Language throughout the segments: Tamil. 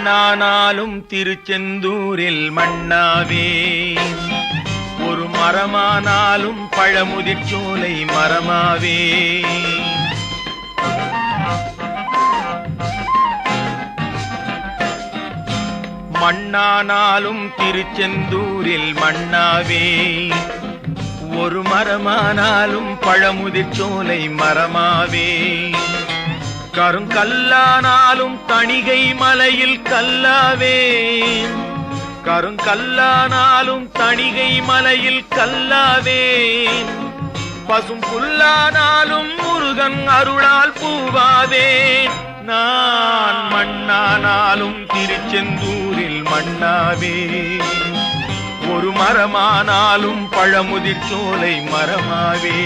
மண்ணானாலும் திருச்செந்தூரில் மண்ணாவே, ஒரு மரமானாலும் பழமுதிர்ச்சோலை மரமாவே. மண்ணானாலும் திருச்செந்தூரில் மண்ணாவே, ஒரு மரமானாலும் பழமுதிர்ச்சோலை மரமாவே. கருங்கல்லானாலும் தணிகை மலையில் கல்லாவே, கருங்கல்லானாலும் தணிகை மலையில் கல்லாவே. பசும் புல்லானாலும் முருகன் அருளால் பூவாவே. நான் மண்ணானாலும் திருச்செந்தூரில் மண்ணாவே, ஒரு மரமானாலும் பழமுதிர்ச்சோலை மரமாவே.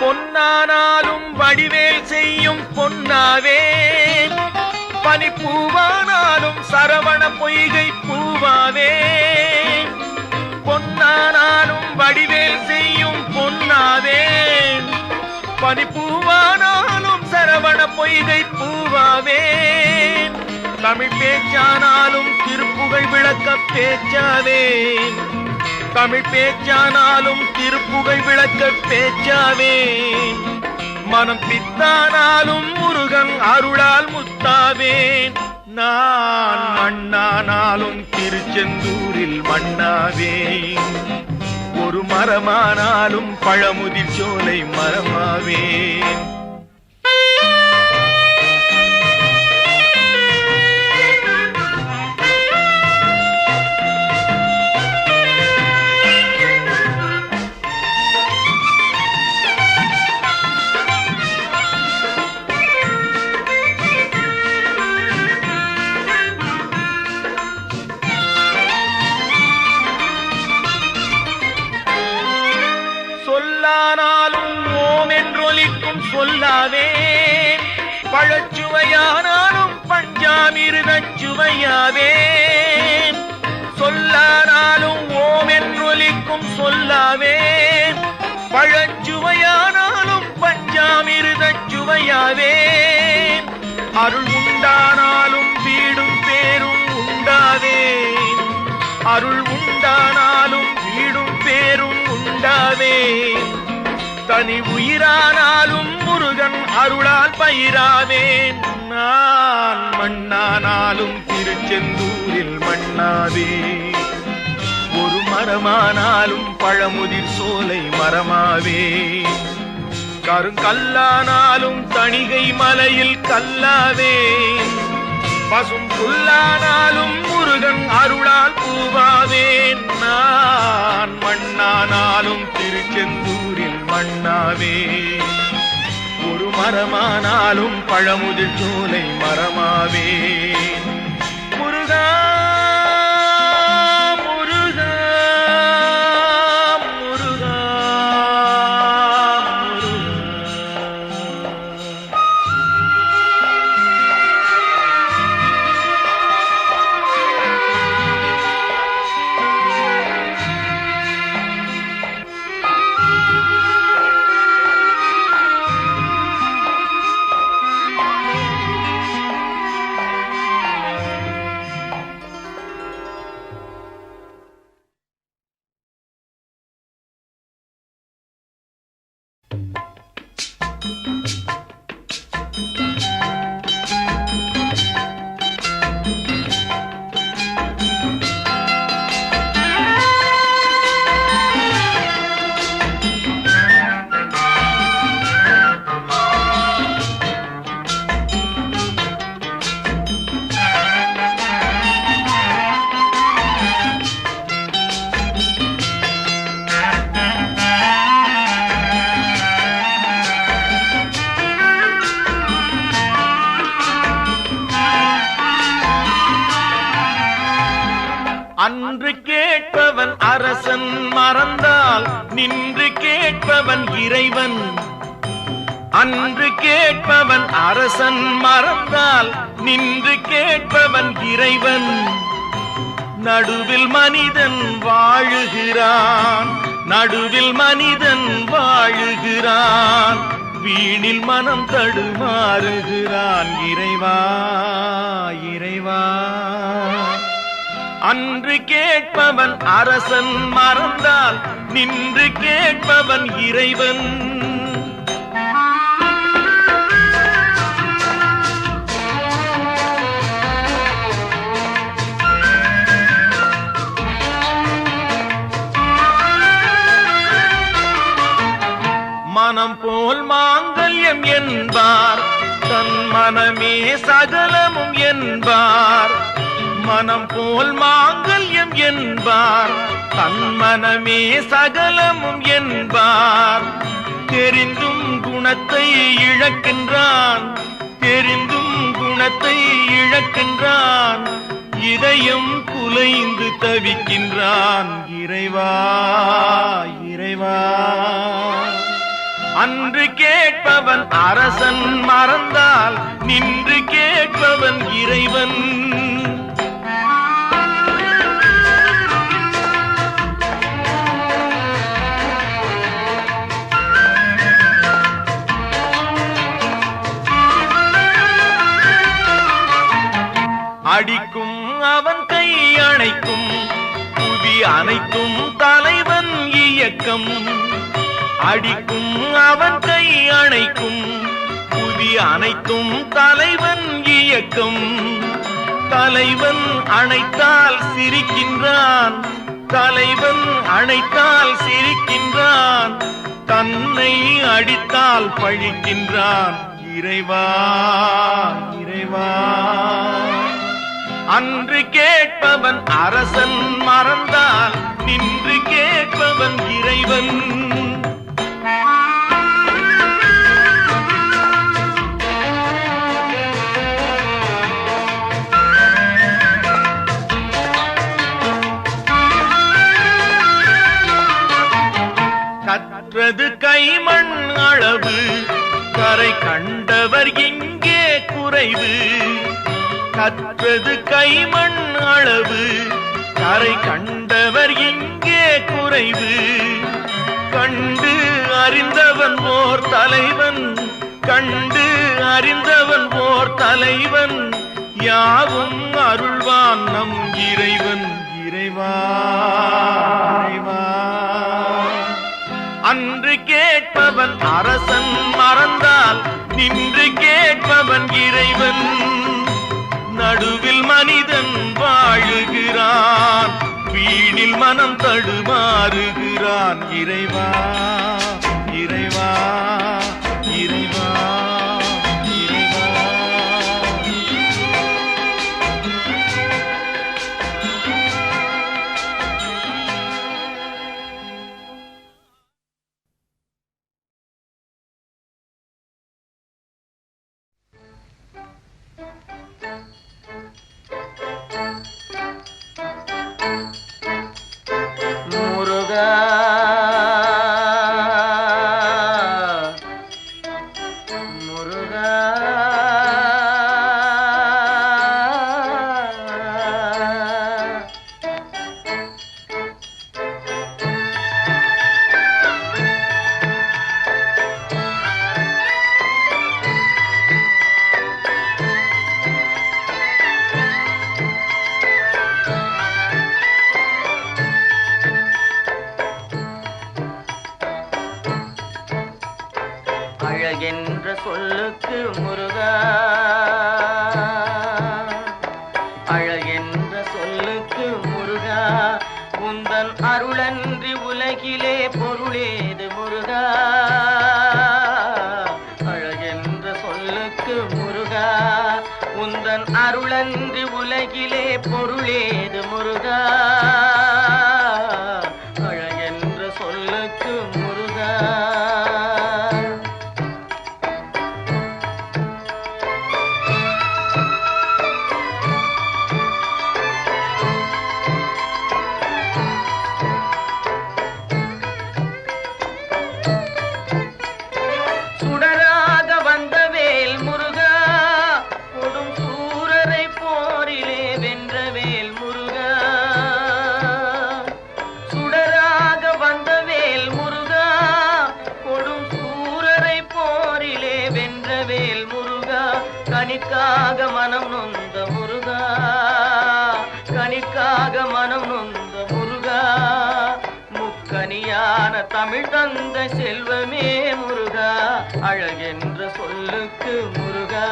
பொன்னானாலும் வடிவேல் செய்யும் பொன்னாவே, பனிப்பூவானாலும் சரவண பொய்கை பூவாவே. பொன்னானாலும் வடிவேல் செய்யும் பொன்னாவே, பனிப்பூவானாலும் சரவண பொய்கை பூவாவே. தமிழ் பேச்சானாலும் திருப்புகழ் விளக்க பேச்சாவே, தமிழ் பேச்சானாலும் திருப்புகழ் விளக்க பேச்சாவே. மனம் பித்தானாலும் முருகன் அருளால் முத்தாவேன். நான் மண்ணானாலும் திருச்செந்தூரில் மண்ணாவே, ஒரு மரமானாலும் பழமுதிர்ச்சோலை மரமாவே. சொல்லானாலும் ஓம் என்றொலிக்கும் சொல்லாவே, பழச்சுவையானாலும் பஞ்சாமிர்தச் சுவையாவே. சொல்லானாலும் ஓம் என்றொலிக்கும் சொல்லாவே, பழச்சுவையானாலும் பஞ்சாமிர்தச் சுவையாவே. அருள் உண்டானாலும் வீடும் பேரும் உண்டாவே, அருள் உண்டானாலும் வீடும் பேரும் உண்டாவே. தனி உயிரானாலும் முருகன் அருளால் பயிராவேன். நான் மண்ணானாலும் திருச்செந்தூரில் மண்ணாவே, ஒரு மரமானாலும் பழமுதிர் சோலை மரமாவே. கருங்கல்லானாலும் தணிகை மலையில் கல்லாவே, பசும் புல்லானாலும் முருகன் அருளால் பூவாவேன். நான் மண்ணானாலும் திருச்செந்தூரில் மண்ணாவே, ஒரு மரமானாலும் பழமுதிர்ச்சோலை மரமாவே. முருகா முருகா முருகா அரசன் மறந்தால் நின்று கேட்பவன் இறைவன். அன்று கேட்பவன் அரசன் மறந்தால் நின்று கேட்பவன் இறைவன். நடுவில் மனிதன் வாழுகிறான், நடுவில் மனிதன் வாழுகிறான், வீணில் மனம் தடுமாறுகிறான். இறைவா இறைவா, அன்று கேட்பவன் அரசன் மறந்தால் நின்று கேட்பவன் இறைவன். மனம் போல் மாங்கல்யம் என்பார், தன் மனமே சகலமும் என்பார். மனம் போல் மாங்கல்யம் என்பார், தன் மனமே சகலமும் என்பார். தெரிந்தும் குணத்தை இழக்கின்றான், தெரிந்தும் குணத்தை இழக்கின்றான். இதயம் குலைந்து தவிக்கின்றான். இறைவா இறைவா, அன்று கேட்பவன் அரசன் மறந்தால் நின்று கேட்பவன் இறைவன். அடிக்கும் அவன் கை அணைக்கும், புவி அனைத்தும் தலைவன் இயக்கம். அடிக்கும் அவன் கை அணைக்கும், புவி அனைத்தும் தலைவன் இயக்கம். தலைவன் அணைத்தால் சிரிக்கின்றான், தலைவன் அணைத்தால் சிரிக்கின்றான். தன்னை அடித்தால் பழிக்கின்றான். இறைவா இறைவா, அன்று கேட்பவன் அரசன் மறந்தால் நின்று கேட்பவன் இறைவன். கற்றது கைமண் அளவு, கரை கண்டவர் இங்கே குறைவு. கற்றது கைமண் அளவு, கரை கண்டவர் இங்கே குறைவு. கண்டு அறிந்தவன் ஓர் தலைவன், கண்டு அறிந்தவன் ஓர் தலைவன். யாவும் அருள்வான் நம் இறைவன். இறைவா இறைவா, அன்று கேட்பவன் அரசன் மறந்தால் நின்று கேட்பவன் இறைவன். நடுவில் மனிதன் வாழுகிறான், வீணில் மனம் தடுமாறுகிறான். இறைவா இறைவா இறைவா இறைவா. அழகென்ற சொல்லுக்கு முருகா, அழகென்ற சொல்லுக்கு முருகா. உந்தன் அருளன்றி உலகிலே பொருளேது முருகா. அழகென்ற சொல்லுக்கு முருகா, உந்தன் அருளன்றி உலகிலே பொருளேது முருகா. அழகென்ற சொல்லுக்கு முருகா. கனிக்காக மனம் நொந்த முருகா, கனிக்காக மனம் நொந்த முருகா, முக்கனியான தமிழ் தந்த செல்வமே முருகா, அழகென்ற சொல்லுக்கு முருகா.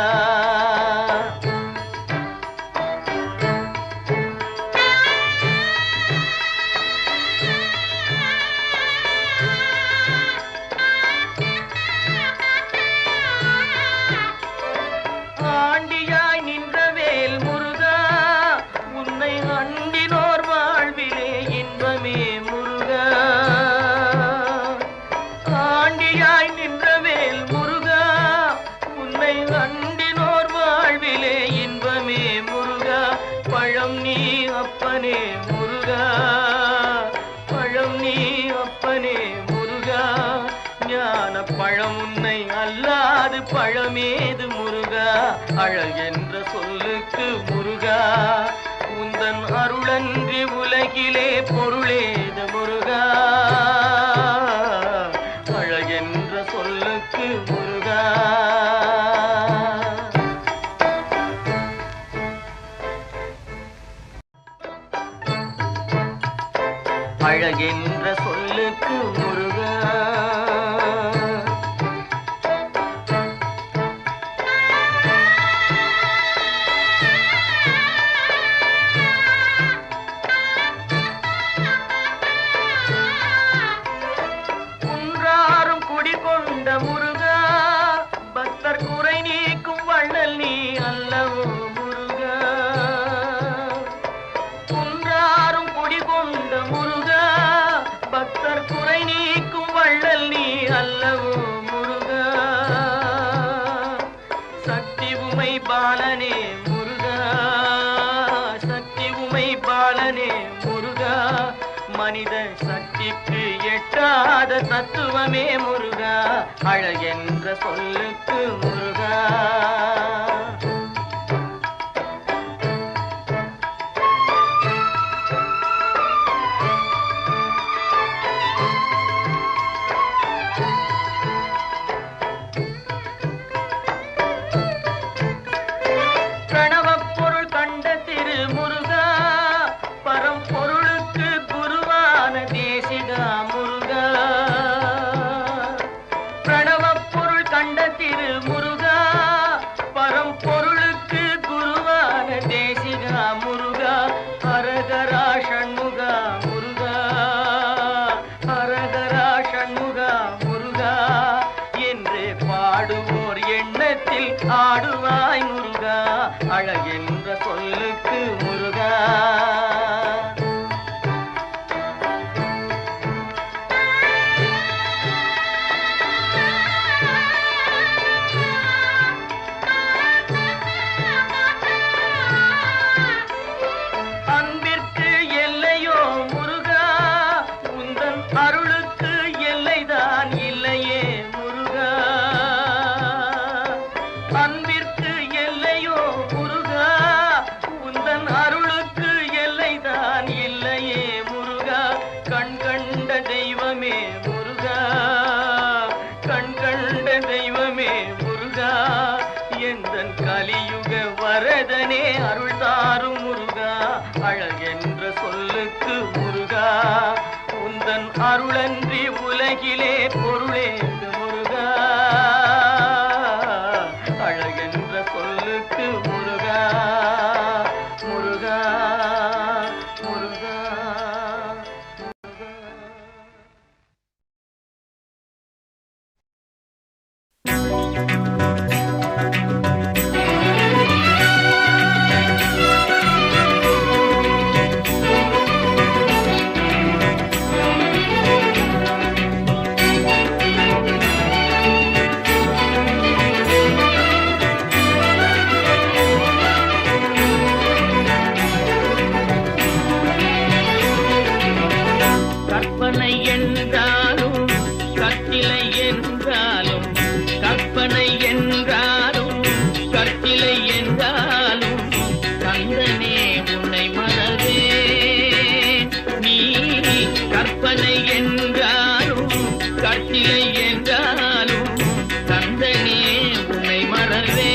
ஆண்டியாய் நின்ற வேல் முருகா, உன்னை அண்டினோர் வாழ்விலே இன்பமே முருகா. ஆண்டியாய் நின்ற வேல் முருகா, உன்னை அண்டினோர் வாழ்விலே இன்பமே முருகா. பழம் நீ அப்பனே முருகா, பழம் நீ அப்பனே முருகா, ஞான பழம் உன்னை அல்லாது பழமேது முருகா, அழகென்ற சொல்லுக்கு முருகா. உந்தன் அருளன்றி உலகிலே பொருளேது முருகா, அழகென்ற சொல்லுக்கு முருகா. அழகென்ற சொல்லுக்கு முருகா. குன்றாரும் குடிகொண்ட முருகா, பக்தர் குறை நீக்கும் வள்ளல் நீ அல்லவோ முருகா. குன்றாரும் குடிகொண்ட முருகா, பக்தர் குறை நீக்கும் வள்ளல் நீ அல்லவோ முருகா. சக்தி உமை பாலனே முருகா, சக்தி உமை பாலனே முருகா, மனித சக்திக்கு எட்டாத தத்துவமே முருகா, அழகென்ற சொல்லுக்கு முருகா. பிரணவப் பொருள் கண்ட திரு முருகா, பரம்பொருளுக்கு குருவான தேசிகா முருகா. பிரணவப் பொருள் கண்ட திரு முருகா, பரம்பொருளுக்கு குருவான தேசிகா முருகா. ஹரஹரா ஷண்முகா முருகா, ஹரஹரா ஷண்முகா முருகா, என்று பாடுவோர் எண்ணத்தில் ஆடுவாய் முருகா, அழகென்ற சொல்லுக்கு முருகா. அன்பிற்கு எல்லையோ முருகா, உந்தன் அருளுக்கு எல்லைதான் இல்லையே முருகா. அன்பிற்கு எல்லையோ முருகா, உந்தன் அருளுக்கு எல்லைதான் இல்லையே முருகா. கண் கண்ட தெய்வமே முருகா, கண் கண்ட தெய்வமே முருகா, எந்தன் கலியுக வரதனே அருள் தாரும் முருகா, அழகென்ற சொல்லுக்கு முருகா. உந்தன் அருளன்றி உலகிலே பொருளேது முருகா, அழகென்ற சொல்லுக்கு முருகா. முருகா முருகா கற்பனை என்றாலும் கற்சிலை என்றாலும், கற்பனை என்றாலும் கற்சிலை என்றாலும், கந்தனே உன்னை மறவே. நீ கற்பனை என்றாலும் கற்சிலை என்றாலும், கந்தனே உன்னை மறவே.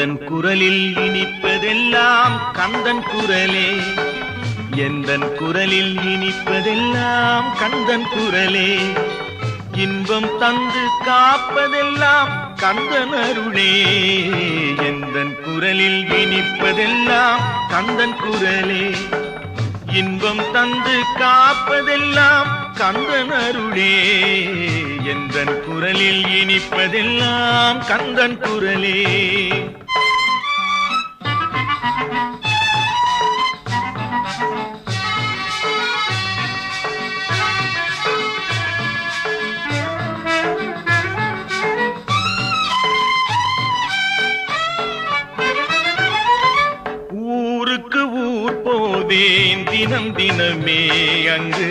எந்தன் குரலில் இனிப்பதெல்லாம் கந்தன் குரலே, எந்தன் குரலில் இனிப்பதெல்லாம் கந்தன் குரலே, இன்பம் தந்து காப்பதெல்லாம் கந்தன் அருளே, எந்தன் குரலில் இனிப்பதெல்லாம் கந்தன் குரலே, இன்பம் தந்து காப்பதெல்லாம் கந்தன் அருளே, எந்தன் குரலில் இனிப்பதெல்லாம் கந்தன் குரலே. ஊருக்கு ஊர் போவேன் தினம் தினமே, அங்கு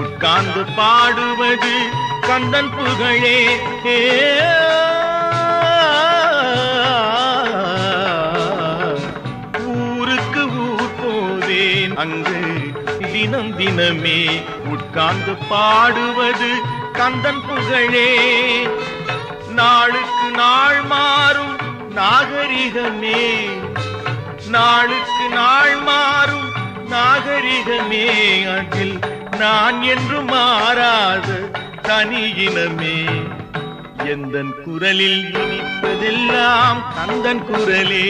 உட்கார்ந்து பாடுவது கந்தன் புகழே. ஊருக்கு ஊர் போவேன் அங்கு தினம் தினமே, உட்கார்ந்து பாடுவது கந்தன் புகழே. நாளுக்கு நாள் மாறும் நாகரிகமே, நாளுக்கு நாள் மாறும் நாகரிகமே, அதில் நான் என்று மாறாத தனியினமே, எந்தன் குரலில் இனிப்பதெல்லாம் கந்தன் குரலே.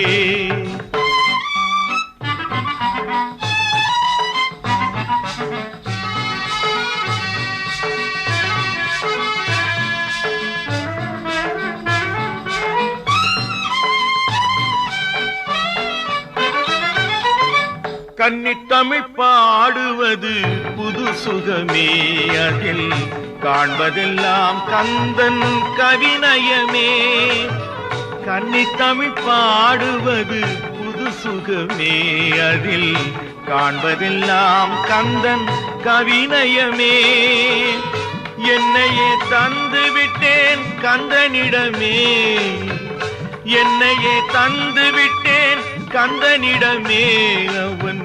கன்னித்தமிழ் பாடுவது புது சுகமே, அதில் காண்பதெல்லாம் கந்தன் கவிநயமே. கன்னித்தமிழ் பாடுவது புது சுகமே, அதில் காண்பதெல்லாம் கந்தன் கவிநயமே. என்னையே தந்து விட்டேன் கந்தனிடமே, என்னையே தந்து விட்டேன் கந்தனிடமே, அவன்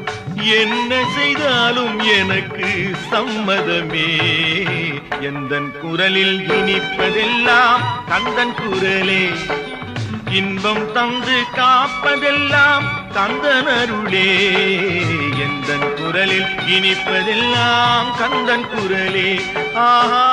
என்ன செய்தாலும் எனக்கு சம்மதமே, எந்தன் குரலில் இனிப்பதெல்லாம் கந்தன் குரலே, இன்பம் தந்து காப்பதெல்லாம் கந்தன் அருளே, எந்தன் குரலில் இனிப்பதெல்லாம் கந்தன் குரலே. ஆஹா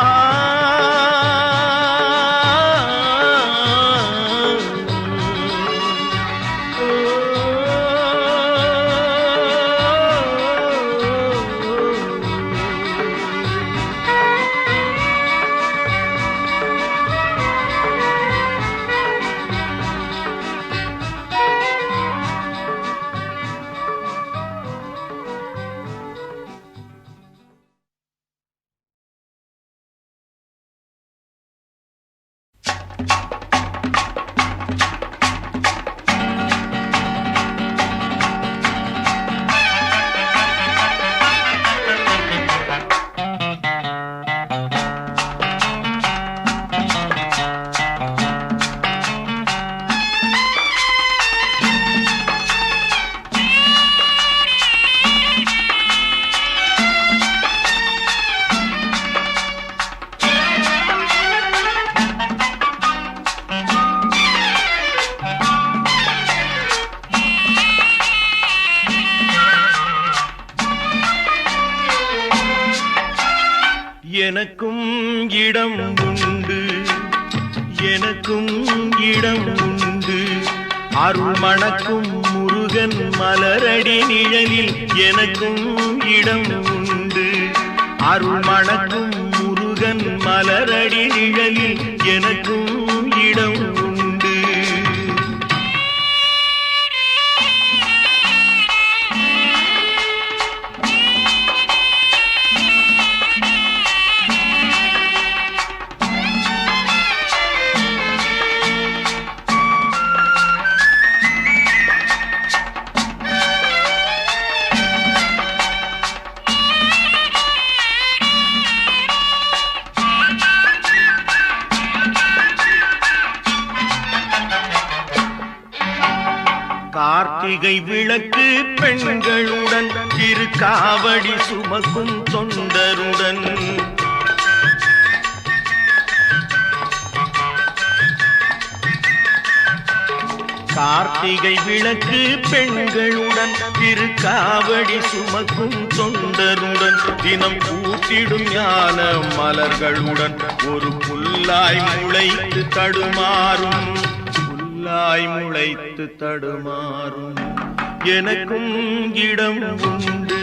எனக்கும் இடம் உண்டு, எனக்கும் இடம் உண்டு, அருள் மணக்கும் முருகன் மலரடி நிழலில் எனக்கும் இடம் உண்டு, அருள் மணக்கும் முருகன் மலரடி நிழலில் எனக்கும் இடம் உண்டு. கார்த்திகை விளக்கு பெண்களுடன் திருக்காவடி சுமக்கும் தொண்டருடன் கார்த்திகை விளக்கு பெண்களுடன் திருக்காவடி சுமக்கும் தொண்டருடன் தினம் கூட்டிடும் ஞான மலர்களுடன் ஒரு புல்லாய் முளைத்து தடுமாறும் எனக்கும் இடம் உண்டு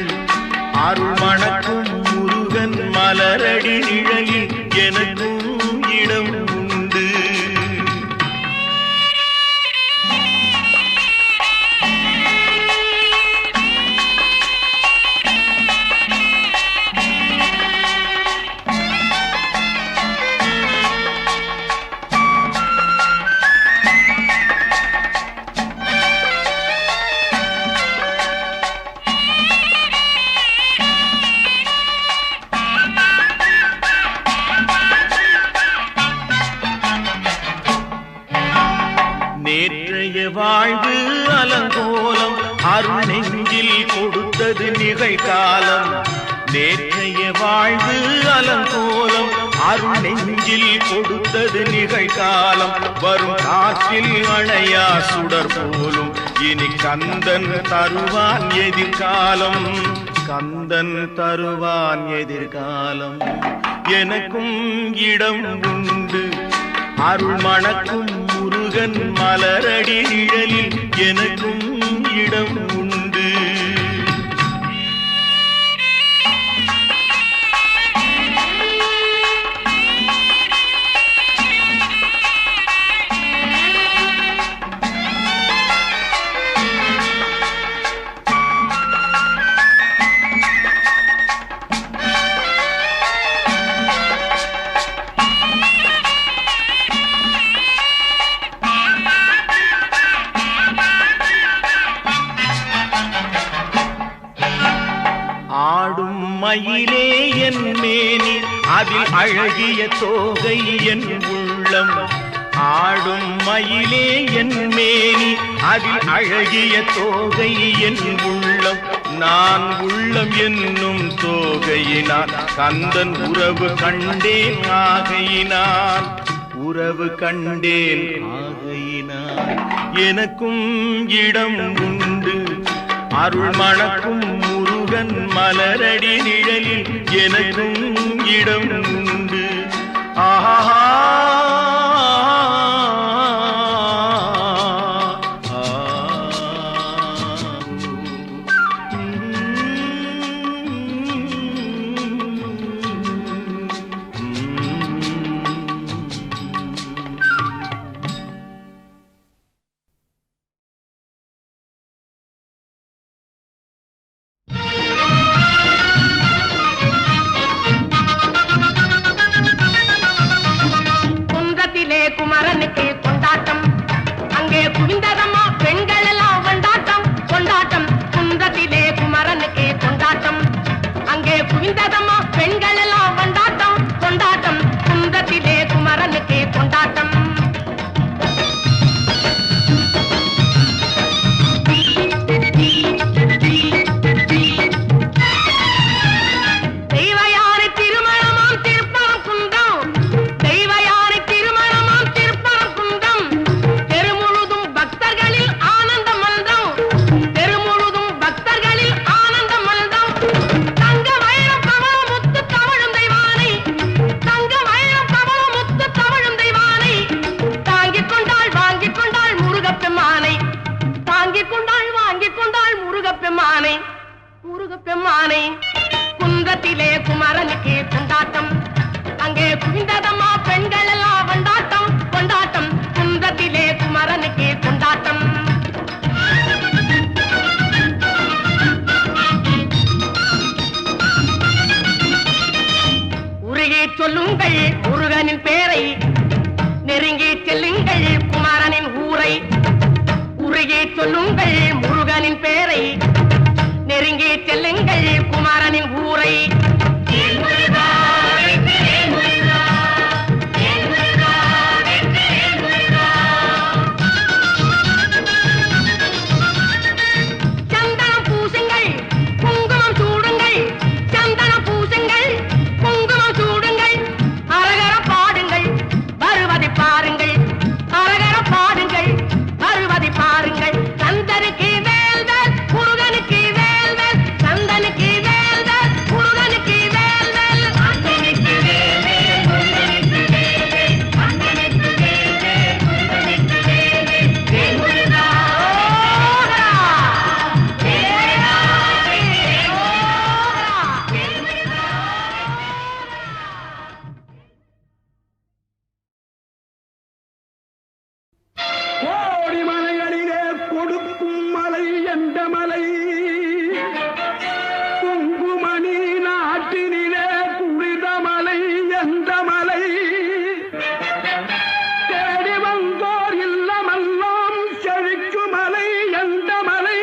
அருள் மணக்கும் முருகன் மலரடி நிழலில் எனக்கும் இடம் உண்டு. நேற்றைய வாழ்வு அலங்கோலம் அருள் நெஞ்சில் கொடுத்தது நிகழ்காலம். நேற்றைய வாழ்வு அலங்கோலம் அருள் நெஞ்சில் கொடுத்தது நிகழ்காலம். வரும் காற்றில் அணையா சுடர் போலும் இனி கந்தன் தருவான் எதிர்காலம். எனக்கும் இடம் உண்டு அருள் மணக்கும் முருகன் மலரடி நிழலில் எனக்கும் இடம் உண்டு. ஆடும் மயிலே என் மேனி அதில் அழகிய தோகை என் உள்ளம். ஆடும் மயிலே என் மேனி அதில் அழகிய தோகை என் உள்ளம். நான் உள்ளம் என்னும் தோகையினால் கந்தன் உறவு கண்டேன் ஆகையினால் எனக்கும் இடம் உண்டு அருள் மணக்கும் முருகன் மலரடி நிழலில் எனக்கும் இடம் உண்டு. ஆஹா பெம்மானை குன்றத்திலே குமரனுக்கு கொண்டாட்டம் அங்கே குவிந்ததம்மா பெண்கள் எல்லாம் கொண்டாட்டம் கொண்டாட்டம் குன்றத்திலே குமரனுக்கு கொண்டாட்டம் உருகி சொல்லுங்கள் முருகனின் பேரை நெருங்கி செல்லுங்கள் குமரனின் ஊரை உருகி சொல்லுங்கள் முருகனின் பேரை நெருங்கி செல்லுங்கள் குமாரனின் ஊரை சந்தனம் பூசுங்கள் குங்குமம் சூடுங்கள் சந்தனம் பூசுங்கள் குங்குமம் சூடுங்கள் அரகர பாடுங்கள் வருவதை பாருங்கள் அரகர பாடுங்கள் வருவதை பாருங்கள் கோடி மலைகளிலே கொடுக்கும் மலை எந்த மலை? குங்குமணி நாட்டினிலே புனித மலை எந்த மலை? தேடி வந்தோர் இல்லமெல்லாம் செழிக்கும் மலை எந்த மலை?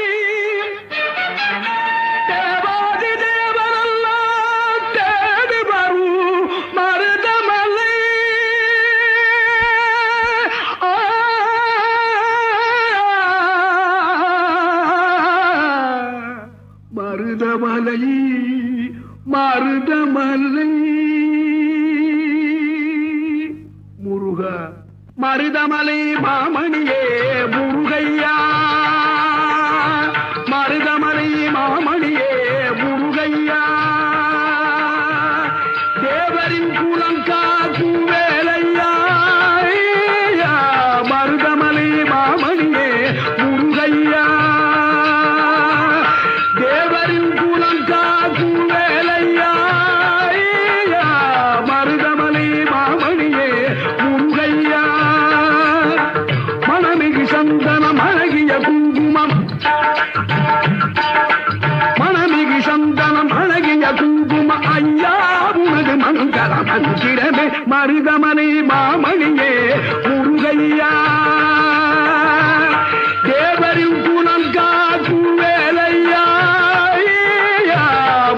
தேவாதி தேவரெல்லாம் தேடி வரும் மருதமலை. மருதமலை மருதமலை முருகா மருதமலை மாமணியே முருகையா மருதமலை மாமணியே முருகையா தேவரின் குலம் காக்கும் வேலையா மருதமலை மாமணியே முருகையா தேவரின் குலம் காக்கும் வேலையா மருதமலை மாமணியே முருகையா மணமிகு சந்தனம் அழகிய குங்குமம் மணமிகு சந்தனம் அழகிய குங்கும ஐயா உனது மங்கள மந்திரமே மருதமலை மாமணியே முருகையா தேவரின் குலம் காக்கும் வேலையா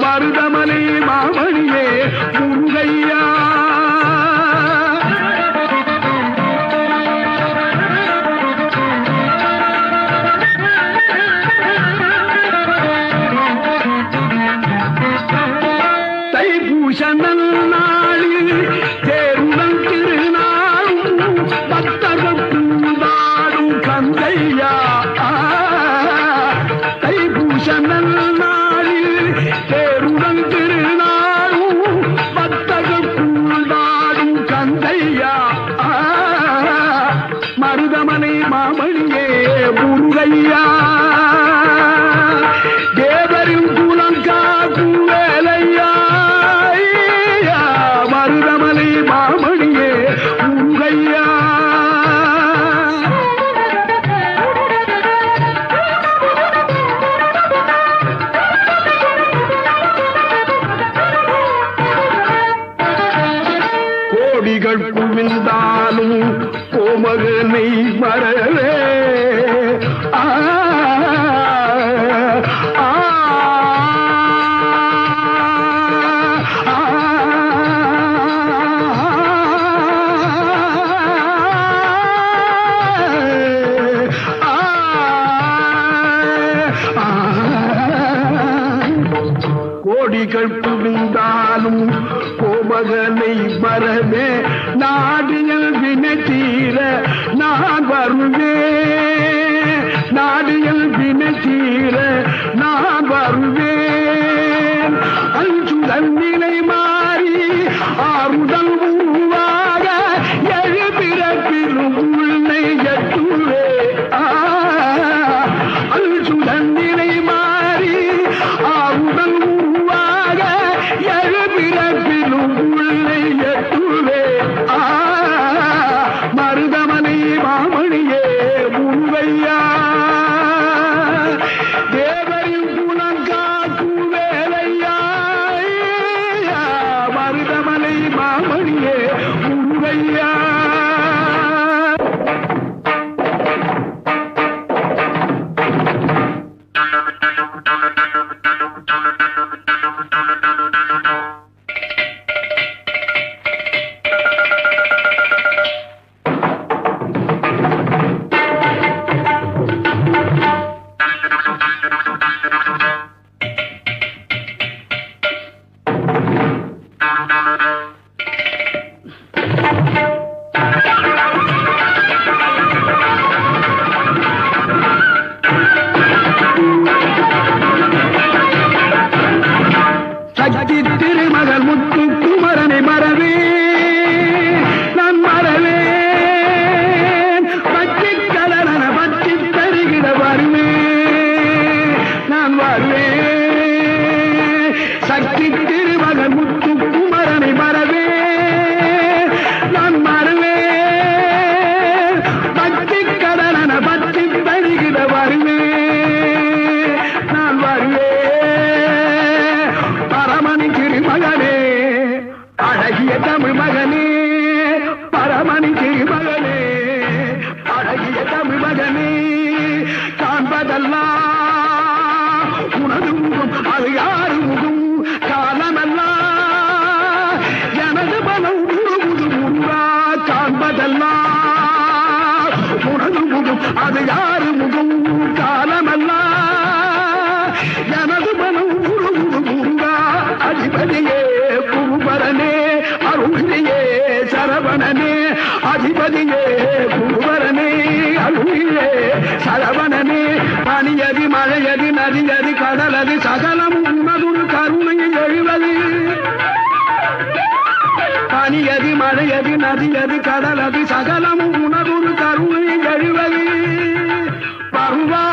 மருதமலை மாமணியே முருகையா தைப்பூசனல் நாளில் தேருடன் திருநாளும் பக்தர்கள் கூடாடும் கந்தையா தைப்பூசனல் நாளில் தேருடன் திருநாளும் பக்தர்கள் கூடாடும் கந்தையா மருதமலை மாமணியே முருகையா தேவரின் குலம் காக்கும் வேலையா மருதமலை மாமணியே முருகையா கோடிகள் குவிந்தாலும் கோமகனை மறவே கோடிகள் குவிந்தாலும் கோமகனை மறவே நாடியல் வினை தீர நான் வருவேன் நாடியல் வினை தீர நான் வருவேன் அஞ்சுதல் நிலை மாறி ஆறுதல் உருவாக எழுபிறப்பிலும் உள்ளே எட்டுவே அஞ்சுதல் நிலை மாறி ஆறுதல் உருவாக எழுபிறப்பிலும் உள்ளே எட்டுவே மருதமலை மாமணியே முருகையா தேவரின் குலம் காக்கும் வேலையா மருதமலை மாமணியே முருகையா காண்பதெல்லாம் உனது முகம் அது யாரு முகம் காலமெல்லாம் எனது மனம் முழுமுது முன்பா காண்பதெல்லாம் உனது முகம் அது யாரு முகம் காலமெல்லாம் எனது மனம் முழுமுது முன்பா அதிபதியே குருபரனே அருளியே சரவணனே அதிபதியே குருபரனே அருளியே சரவணனே பனியதி மழையதி நதியதி கடலதி சகலம் உனதுரு கருணையில் எழுவது பனியதி மழையதி நதியதி கடலதி சகலம் உனதுரு கருணையில் எழுவது பருவா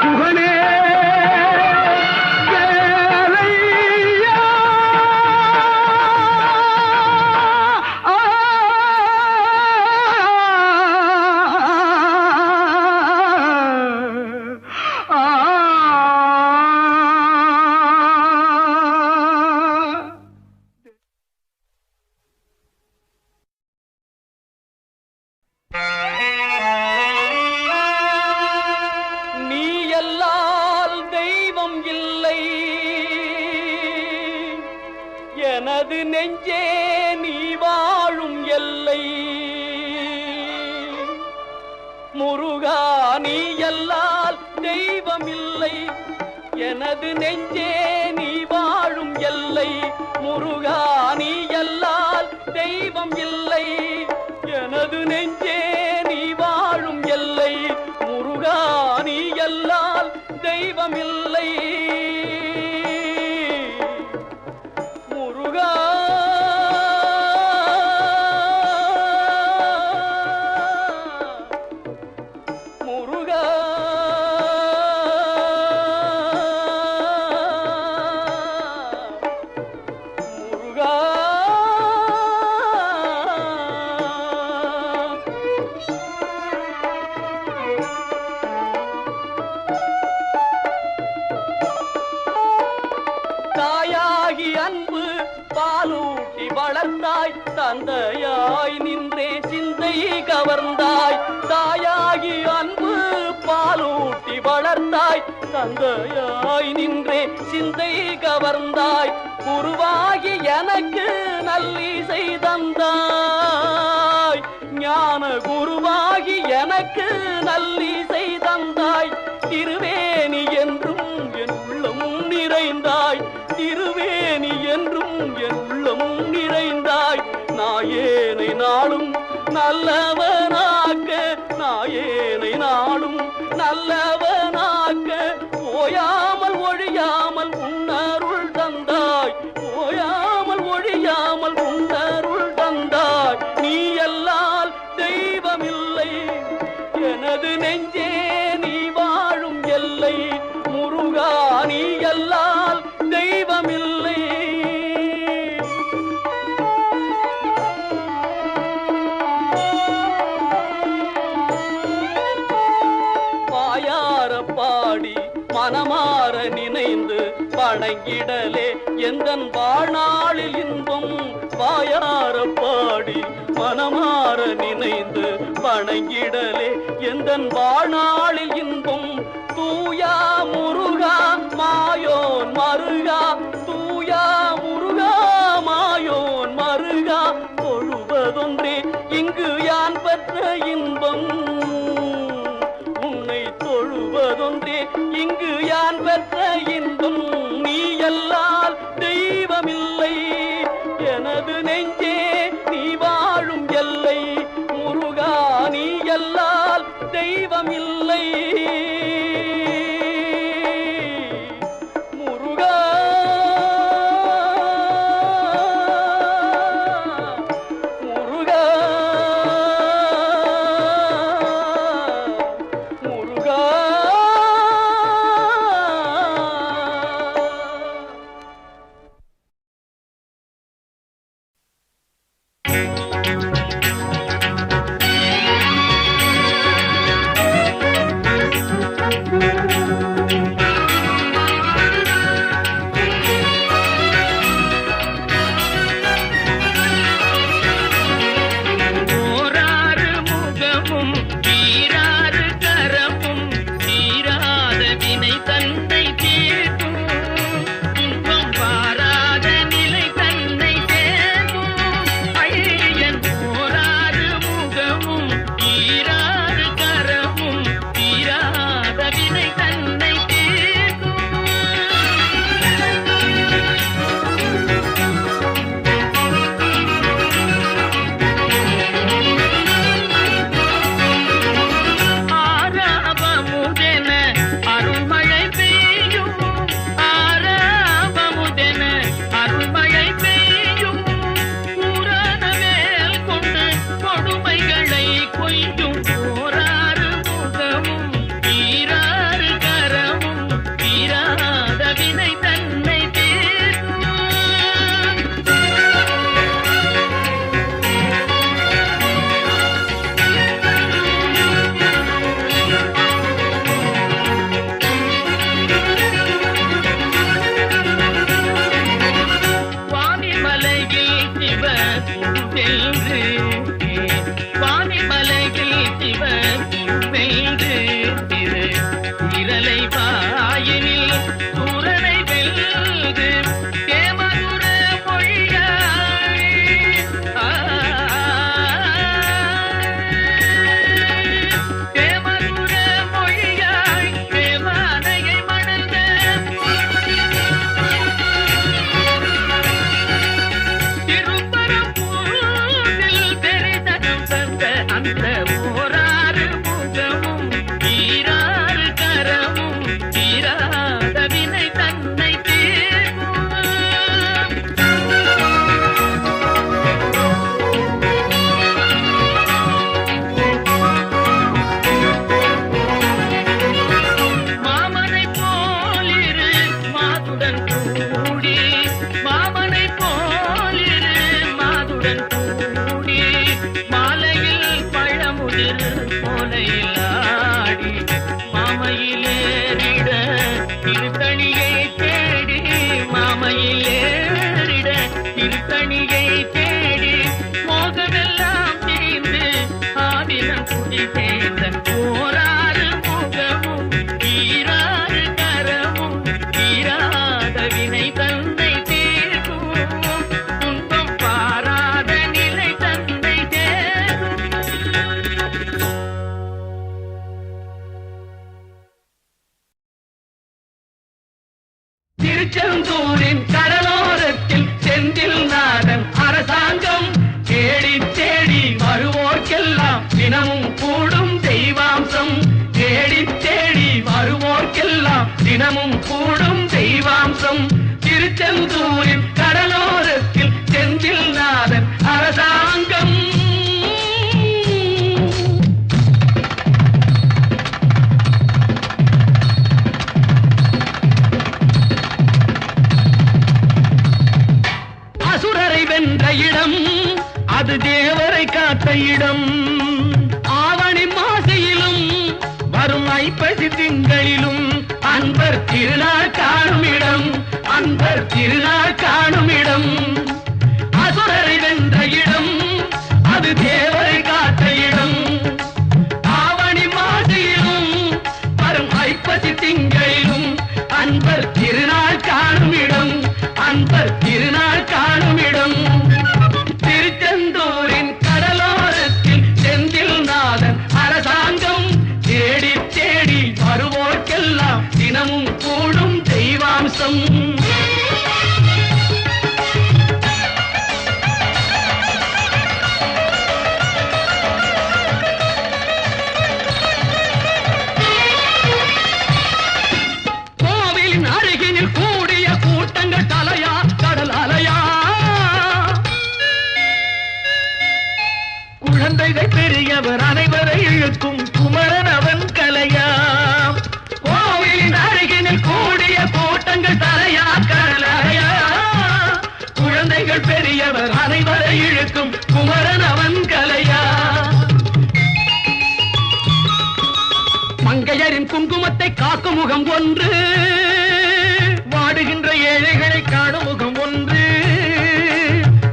புகழே எனது நெஞ்சே நீ வாழும் எல்லை முருகா நீ எல்லால் தெய்வமில்லை எனது நெஞ்சே நீ வாழும் எல்லை முருகா நீ எல்லால் தெய்வம் இல்லை எனது நெஞ்சே நீ வாழும் எல்லை முருகா நீ எல்லால் தெய்வமில்லை பாலூட்டி வளர்ந்தாய் தந்தையாய் நின்றே சிந்தை கவர்ந்தாய் தாயாகி அன்பு பாலூட்டி வளர்ந்தாய் தந்தையாய் நின்றே சிந்தை கவர்ந்தாய் குருவாகி எனக்கு நல்லிசை தந்தாய் ஞான குருவாகி எனக்கு நல்லிசை தந்தாய் திருவேணி என்றும் என் உள்ளம் நிறைந்தாய் திருவேணி என்றும் என் உள்ளம் நிறைந்தாய் நாயேனை நாளும் நல்லவனாக்க நாயேனை நாளும் நல்லவனாக்க ஓயாமல் ஒழியாமல் உன்னருள் தந்தாய் ஓயாமல் ஒழியாமல் உன்னருள் தந்தாய் நீ எல்லால் தெய்வமில்லை எனது நெஞ்சே நீ வாழும் எல்லை முருகா நீ எல்லால் தெய்வமில்லை வாயார பாடி மனமாற நினைந்து வணங்கிடலே எந்தன் வாழ்நாளில் இன்பம் வாயார பாடி மனமாற நினைந்து வணங்கிடலே எந்தன் வாழ்நாளில் இன்பம் தூயா முருகா மாயோன் மருகா தூயா முருகா மாயோன் மருகா தொழுவதொன்றே இங்கு யான் பெற்ற இன்பம் உன்னை தொழுவதொன்றே இங்கு யான் பெற்ற இன்பம் நீ எல்லால் தெய்வமில்லை எனது நெஞ்சே நீ வாழும் எல்லை முருகா நீ எல்லால் தெய்வமில்லை முருகா முருகா சிவந்து இரலை வாயினில் சூரனை வெல்து தேமதுர மொழியாய் தேமதுர மொழியாய் தேவானையை மணந்த திருப்பரம்பூரில் தெரிதனம் தந்த அந்த ஓராறு முகமும் ஈராறு கரமும் தீராத வினை தன்னை தீர்க்கும். மாமனை போலிரு மாதுடன் கூடி மாமனை போலிரு மாதுடன் கூடி மாலையில் பழமுதிர் போலையில் ஆடி மாமையிலேறிட திருத்தணியை தேடி மாமையிலேறிட திருத்தணியை தேடி மோகமெல்லாம் தீர்ந்து ஆடினம் குடி சேர்ந்த ஓராறு முகமும் ஈராறு கரமும் ஈராத வினை தன்னை தீர்க்கும் துன்பம் பாராத நிலை தன்னை தேர்க்கும். திருச்செந்தூரின் கடலோரத்தில் செந்தில் நாதன் அரசாங்கம் தேடி தேடி வருவோர்க்கெல்லாம் தினமும் கூடும் தெய்வாம்சம் தேடி தேடி வருவோர்க்கெல்லாம் தினமும் கூடும் தெய்வாம்சம் திருச்செந்தூரின் கடலோரத்தில் செந்தில் நாதன் அரசாங்கம் அசுரரை வென்ற இடம் அது தேவரை காத்த இடம் ஆவணி மாசையிலும் வரும் ஐப்பசி திங்களிலும் அன்பர் திருநாள் காணும் இடம் அன்பர் திருநாள் காணும் இடம் அசுரரை வென்ற இடம் அது தேவரை காத்த இடம் ஆவணி மாசையிலும் வரும் ஐப்பசி திங்களிலும் அன்பர் திருநாள் காணும் இடம் அன்பர் திருநாள் காணும் இடம் திருச்செந்தூரின் கடலோரத்தில் செந்தில் நாதன் அரசாங்கம் தேடி தேடி வருவோர்க்கெல்லாம் தினமும் கூடும் தெய்வாம்சம் கோவிலின் அருகினில் கூடிய கூட்டங்கள் தலையா கடல் அலையா குழந்தைகள் பெரியவர் அனைவரை இழுக்கும் குமரன் அவன் கலையா கோவிலின் அருகினில் கூடிய கூட்டங்கள் தலையா கடல் அலையா குழந்தைகள் பெரியவர் அனைவரை இழுக்கும் குமரன் அவன் கலையா மங்கையரின் குங்குமத்தை காக்கும் முகம் ஒன்று வாடுகின்ற ஏழைகளை காணும் முகம் ஒன்று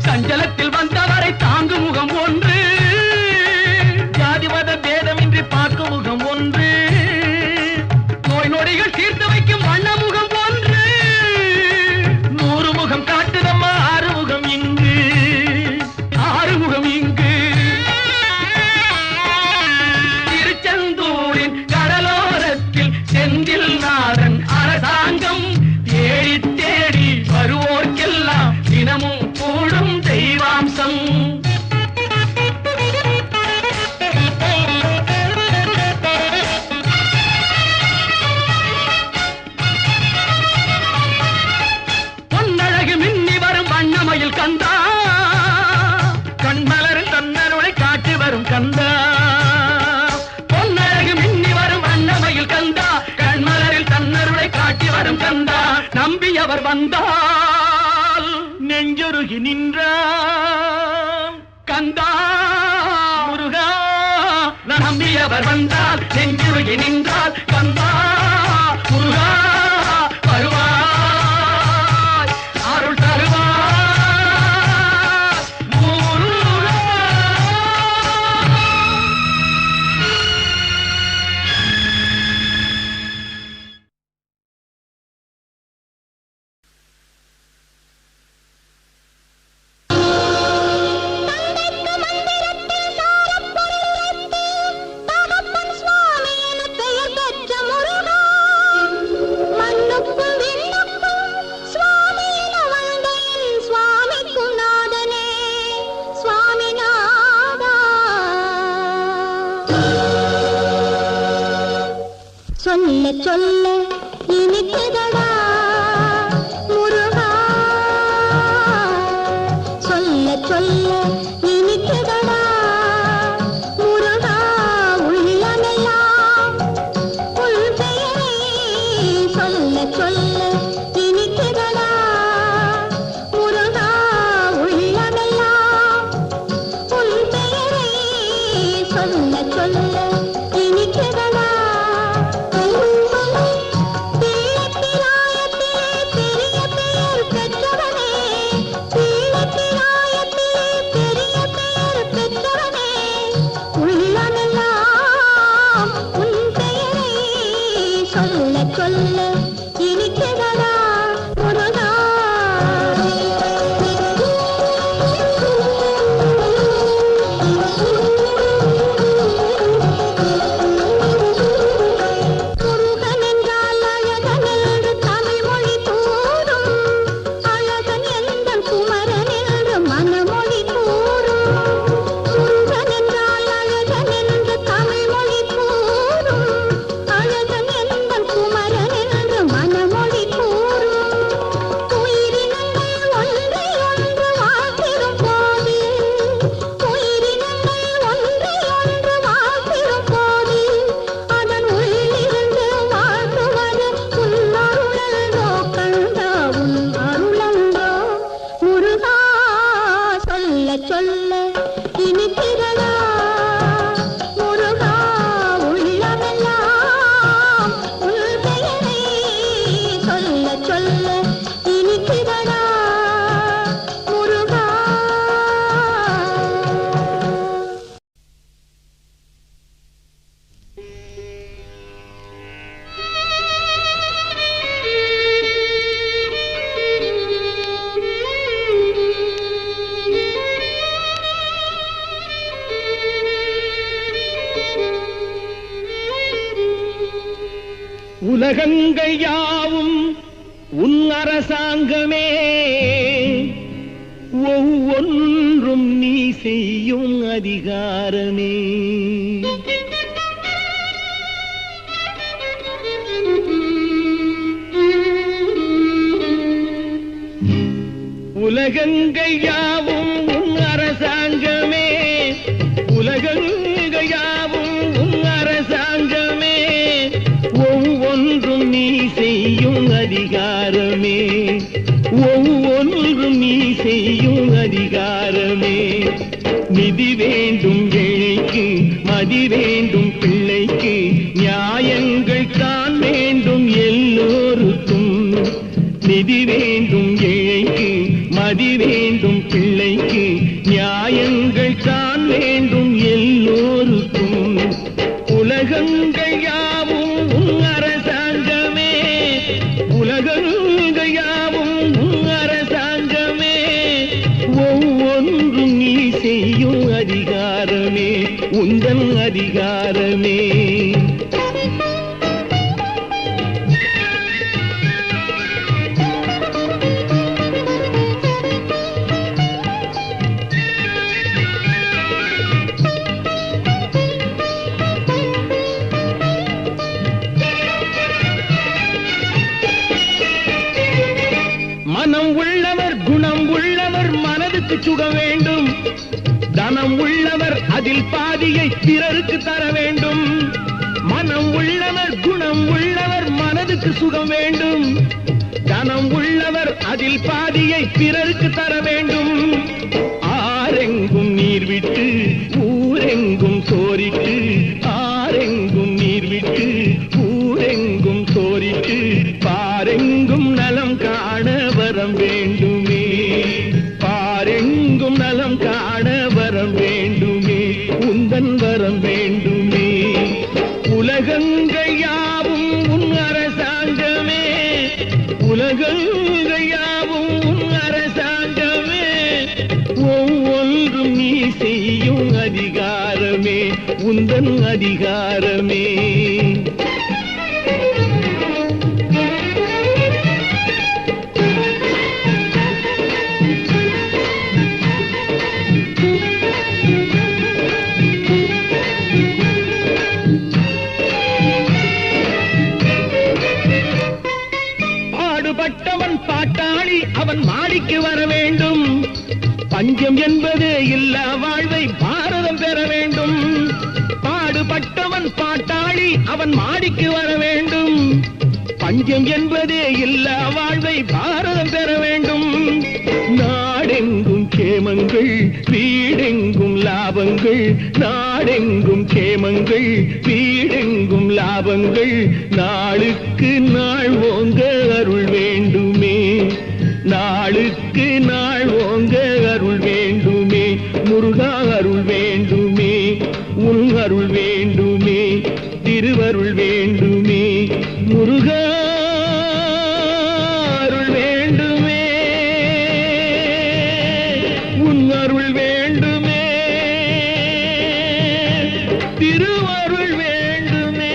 சஞ்சலத்தில் வந்தவரை தாங்கும் முகம் ஒன்று ஜாதிமத பேதமின்றி பார்க்கும் முகம் ஒன்று நோய் நொடிகள் தீர்த்து வைக்கும் வண்ண முகம் ஒன்று 100 முகம் காட்டுதம்மா ஆறுமுகம் இங்கு ஆறுமுகம் இங்கு திருச்செந்தூரின் கடலோரத்தில் செந்தில் நாதன் அரசாங்கம் தேடி தேடி வருவோர்க்கெல்லாம் தினமும் கூடும் தெய்வாம்சம் பொன்னழகு மின்னி வரும் வண்ணமயில் கந்தா கண்மலரில் தன்னருளை காட்டி வரும் கந்தா பொன்னழகு மின்னி வரும் வண்ணமயில் கந்தா கண்மலரில் தன்னருளை காட்டி வரும் கந்தா நம்பியவர் வந்தால் நெஞ்சொருகி நின்றான் கந்தா முருகா நம்பியவர் வந்தால் நெஞ்சுருகி நின்றால் கந்தா முருகா வருவாய் அருள் தருவாய் முருகா சொல்ல இனிக்குதடா முருகா சொல்ல சொல்ல இனிக்குதடா முருகா உள்ளமெல்லாம் உள் பெயரை சொல்ல சொல்ல இனிக்குதடா முருகா உள்ளமெல்லாம் உள் பெயரை சொல்ல சொல்ல இனிக்குதடா சொல்ல இனிக்குதடா முருகா முருகன் என்றால் அழகன் என்று தமிழ் மொழி கூறும் அழகன் எந்தன் குமரன் என்று மனமொழி கூறும் முருகன் என்றால் அழகன் என்று தமிழ் மொழி கூறும் அழகன் எந்தன் குமரன் என்று மனமொழி கூறும் உயிரினங்கள் ஒன்றை ஒன்று வாழ்த்திடும் போது உயிரினங்கள் ஒன்றை ஒன்று வாழ்த்திடும் போது அதன் உள்ளிருந்து வாழ்த்துவது உன் அருளன்றோ கண்டா உன் அருளன்றோ முருகா சொல்ல சொல்ல இனிக்கிறதா முருகா உள்ளமெல்லாம் உள் பெயரை சொல்ல சொல்ல இனிக்கிறதா முருகா உலகங்கள் யாவும் உன் அரசாங்கமே ஒவ்வொன்றும் நீ செய்யும் அதிகாரமே உலகங்கள் யாவும் உன் அரசாங்கமே உலகங்கள் யாவும் உன் அரசாங்கமே ஒவ்வொன்றும் நீ செய்யும் அதிகாரமே ஒவ்வொன்றும் நீ செய்யும் அதிகாரமே நிதி வேண்டும் ஏழைக்கு மதி வேண்டும் பிள்ளைக்கு நியாயங்கள் தான் வேண்டும் எல்லோருக்கும் நிதி வேண்டும் ஏழைக்கு மதி வேண்டும் பிள்ளைக்கு நியாயங்கள் தான் வேண்டும் எல்லோருக்கும் உலகங்கள் யாவும் உன் அரசாங்கமே உலகங்கள் யாவும் உன் அரசாங்கமே ஒவ்வொன்றும் நீ செய்யும் அதிகாரமே உந்தன் அதிகாரமே மனம் உள்ளவர் குணம் உள்ளவர் மனதுக்கு சுக வேண்டும் தனம் உள்ளவர் அதில் பாதியை பிறருக்கு தர வேண்டும் மனம் உள்ளவர் குணம் உள்ளவர் மனதுக்கு சுகம் வேண்டும் தனம் உள்ளவர் அதில் பாதியை பிறருக்கு தர வேண்டும் ஆரெங்கும் நீர் விட்டு ஊரெங்கும் சோரிட்டு ஆரெங்கும் நீர் விட்டு ஊரெங்கும் சோரிட்டு பாரெங்கும் நலம் காண வரம் வேண்டுமே பாரெங்கும் நலம் காண வரம் வேண்டுமே உந்தன் வரம் வேண்டுமே உலகங்கள் யாவும் உன் அரசாங்கமே உலகங்கள் யாவும் உன் அரசாங்கமே ஒவ்வொன்றும் நீ செய்யும் அதிகாரமே உந்தன் அதிகாரமே பஞ்சம் என்பதே இல்லா வாழ்வை பாரதம் பெற வேண்டும். பாடுபட்டவன் பாட்டாளி, அவன் மாடிக்கு வர வேண்டும். பஞ்சம் என்பதே இல்லா வாழ்வை பாரதம் பெற வேண்டும். நாடெங்கும் கேமங்கள், வீடெங்கும் லாபங்கள். நாடெங்கும் கேமங்கள், வீடெங்கும் லாபங்கள். நாளுக்கு நாள் ஓங்க அருள் வேண்டுமே, நாளுக்கு நாள் ஓங்க அருள் வேண்டுமே. முருகா அருள் வேண்டுமே, உன் அருள் வேண்டுமே, திருவருள் வேண்டுமே. முருகா அருள் வேண்டுமே, உன் அருள் வேண்டுமே, திருவருள் வேண்டுமே.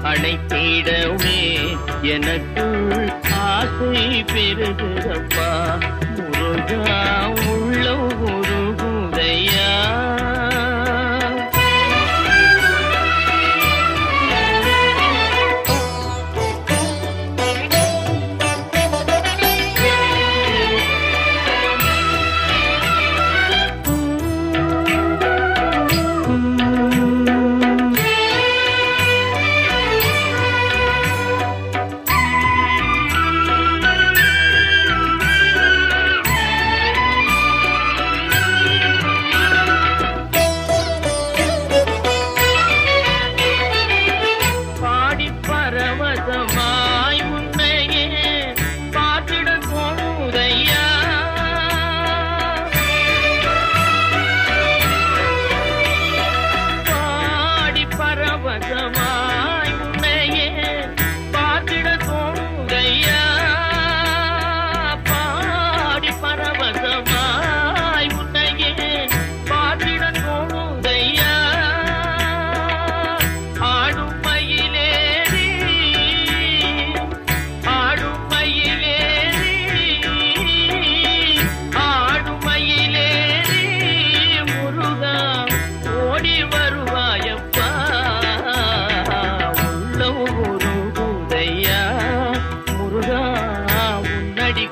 அணைத்திடவே எனக்குள் ஆசை பெருகுதப்பா. முருகா உள்ள உருகுதையா.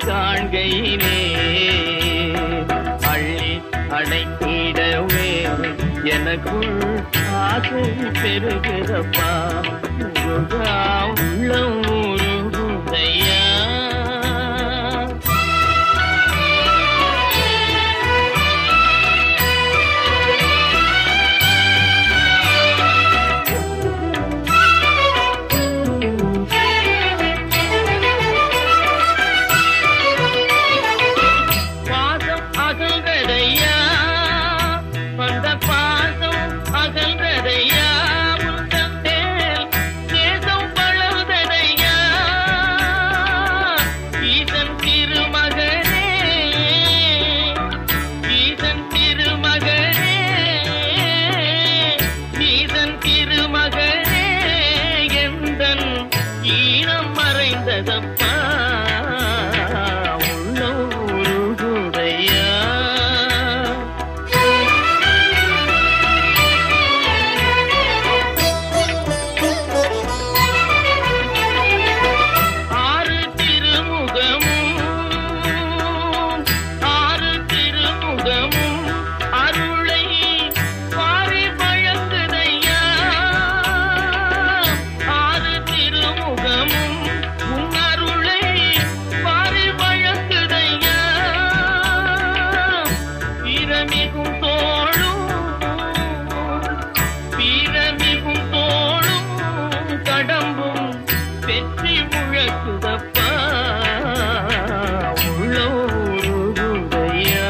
காண்கையிலே அள்ளி அணைத்திடவே எனக்குள் ஆசை பெருகிறப்பா. முருகா உள்ளம் உருகுதையா. அருளை வாரி வழங்குதையா. மணி முழக்குதப்பா உள்ளம் உருகுதையா.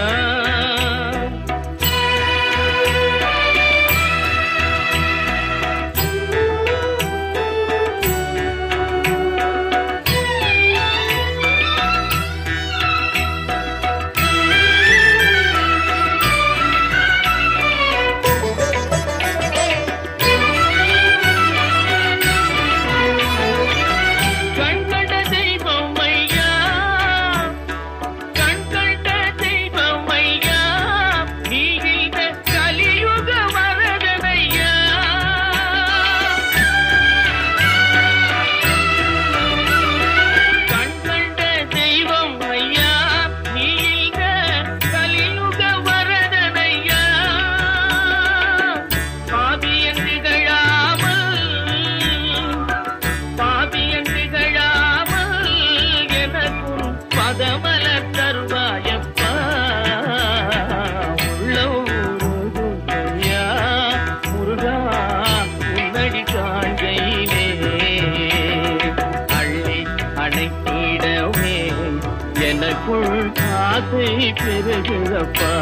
எனக்குள் ஆசை பெருகுதப்பா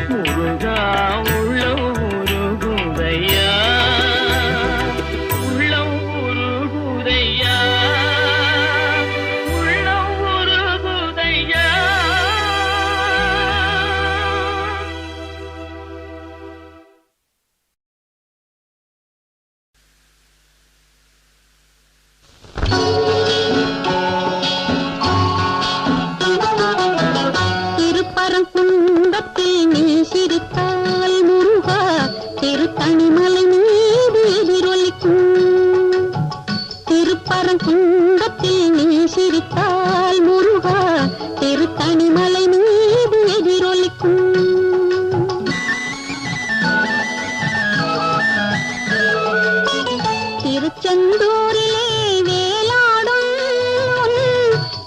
முருகா உள்ளம் உருகுதையா உள்ளம் உருகுதையா உள்ளம் உருகுதையா. திருப்பரங்குன்றத்தில் நீ சிரித்தால் முருகா திருத்தணிமலை மீது எதிரொலிக்கும். திருப்பரங்குன்றத்தில் நீ சிரித்தால் முருகா திருத்தணிமலை மீது எதிரொலிக்கும். திருச்செந்தூரிலே வேலாடும்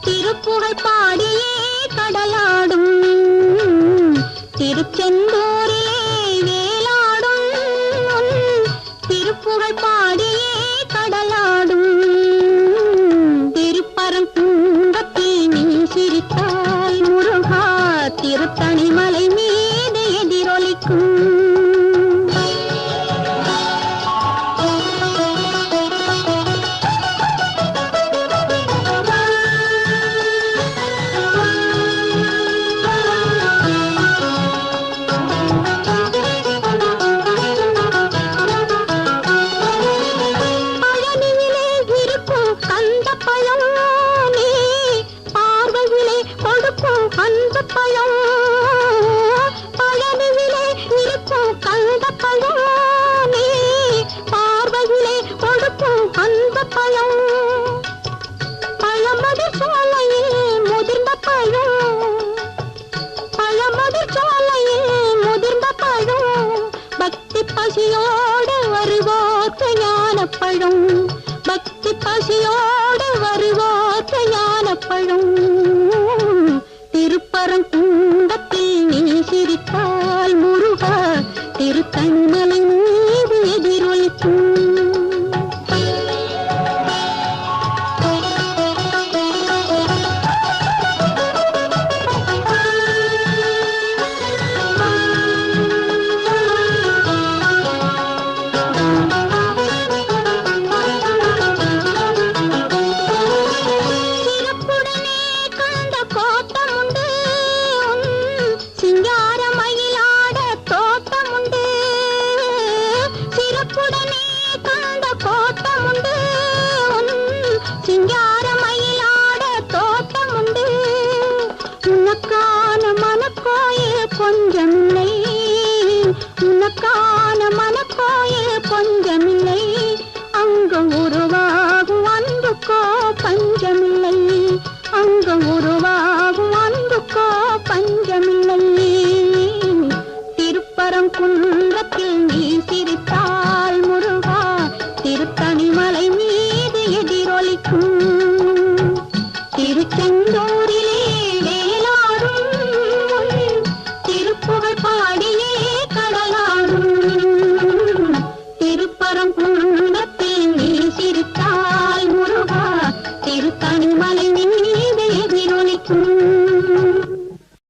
திருப்புகழ் பாடியே கடலாடும். திருச்செந்தூரிலே வேலாடும் திருப்புகழ் பாடியே கடலாடும். திருப்பரங்குன்றத்தில் நீ சிரித்தால் முருகா திருத்தணிமலை மீது எதிரொலிக்கும். பசியோடு வருவோர்க்கு ஞானப்பழம் பக்தி பசியோடு வருவோர்க்கு ஞானப்பழம்.